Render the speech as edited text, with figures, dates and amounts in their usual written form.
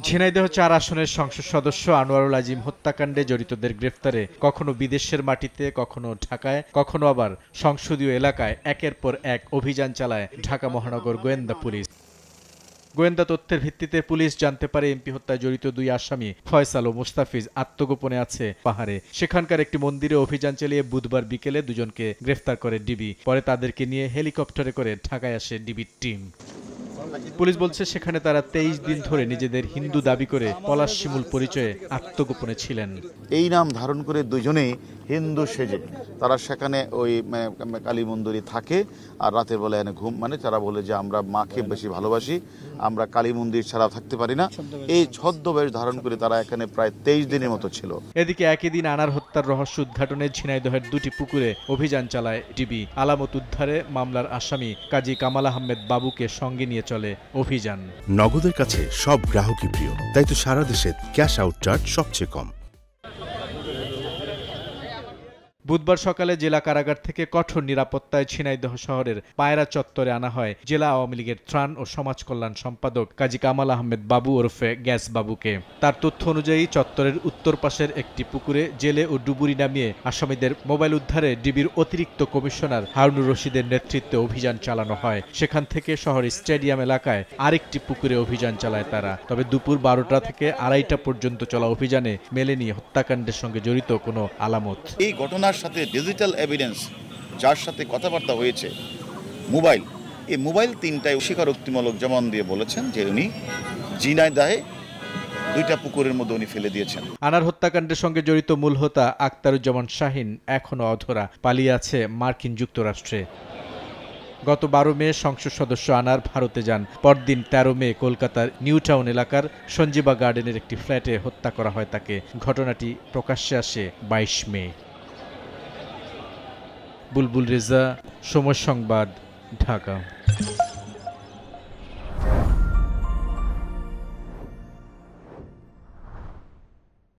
ঝিনাইদহ ৪ আসনের সংসদ সদস্য আনোয়ারুল আজিম হত্যাকাণ্ডে জড়িতদের গ্রেফতারে কখনো বিদেশের মাটিতে, কখনো ঢাকায়, কখনো আবার সংসদীয় এলাকায় একের পর এক অভিযান চালায় ঢাকা মহানগর গোয়েন্দা পুলিশ। গোয়েন্দা তথ্যের ভিত্তিতে পুলিশ জানতে পারে এমপি হত্যায় জড়িত ২ আসামি ফয়সাল ও মুস্তাফিজ আত্মগোপনে আছে পাহাড়ে। সেখানকার একটি মন্দিরে অভিযান চালিয়ে বুধবার বিকেলে দুজনকে গ্রেফতার করে ডিবি। পরে তাদেরকে নিয়ে হেলিকপ্টারে করে ঢাকায় আসে ডিবির টিম। পুলিশ বলছে সেখানে তারা ২৩ দিন ধরে নিজেদের হিন্দু দাবি করে পলাশ শিমুল পরিচয়ে আত্মগোপনে ছিলেন। এই নাম ধারণ করে দুজনেই হিন্দু সেজে তারা সেখানে ওই কালী মন্দিরে থাকে, আর রাতের বেলা এনে ঘুম তারা বলে যে আমরা মাকে বেশি ভালোবাসি, আমরা কালী মন্দির ছাড়া থাকতে পারি না। এই ছদ্মবেশ ধারণ করে তারা এখানে প্রায় ২৩ দিনের মতো ছিল। এদিকে একই দিন আনার হত্যার রহস্য উদ্ঘাটনে ঝিনাইদহের ২টি পুকুরে অভিযান চালায় ডিবি। আলামত উদ্ধারে মামলার আসামি কাজী কামাল আহমেদ বাবুকে সঙ্গে নিয়ে চলে অভিযান। নগদের কাছে সব গ্রাহকই প্রিয়, তাই তো সারা দেশে ক্যাশ আউট চার্জ সবচেয়ে কম। বুধবার সকালে জেলা কারাগার থেকে কঠোর নিরাপত্তায় ঝিনাইদহ শহরের পায়রা চত্বরে আনা হয় জেলা আওয়ামী লীগের ত্রাণ ও সমাজ কল্যাণ সম্পাদক কাজী কামাল আহমেদ বাবু ওরফে গ্যাস বাবুকে। তার তথ্য অনুযায়ী চত্বরের উত্তর পাশের একটি পুকুরে জেলে ও ডুবুরি নামিয়ে আসামিদের মোবাইল উদ্ধারে ডিবির অতিরিক্ত কমিশনার হারুনুর রশিদের নেতৃত্বে অভিযান চালানো হয়। সেখান থেকে শহরের স্টেডিয়াম এলাকায় আরেকটি পুকুরে অভিযান চালায় তারা। তবে দুপুর ১২টা থেকে ২:৩০ পর্যন্ত চলা অভিযানে মেলেনি হত্যাকাণ্ডের সঙ্গে জড়িত কোনো আলামত। এই ঘটনার সাথে ডিজিটাল এভিডেন্স, যার সাথে কথাবার্তা হয়েছে, এই মোবাইল ৩টায় স্বীকারোক্তিমূলক জবান দিয়ে বলেছেন যে উনি ঝিনাইদহে ২টা পুকুরের মধ্যে উনি ফেলে দিয়েছেন। আনার হত্যাকাণ্ডের সঙ্গে জড়িত মূল হোতা আখতারুজ্জামান শাহীন এখনো অধরা, পালিয়ে আছে মার্কিন যুক্তরাষ্ট্রে। গত ১২ মে সংসদ সদস্য আনার ভারতে যান। পরদিন ১৩ মে কলকাতার নিউ টাউন এলাকার সঞ্জীবা গার্ডেনের একটি ফ্ল্যাটে হত্যা করা হয় তাকে। ঘটনাটি প্রকাশ্যে আসে ২২ মে। বুলবুল রেজা, সময় সংবাদ, ঢাকা।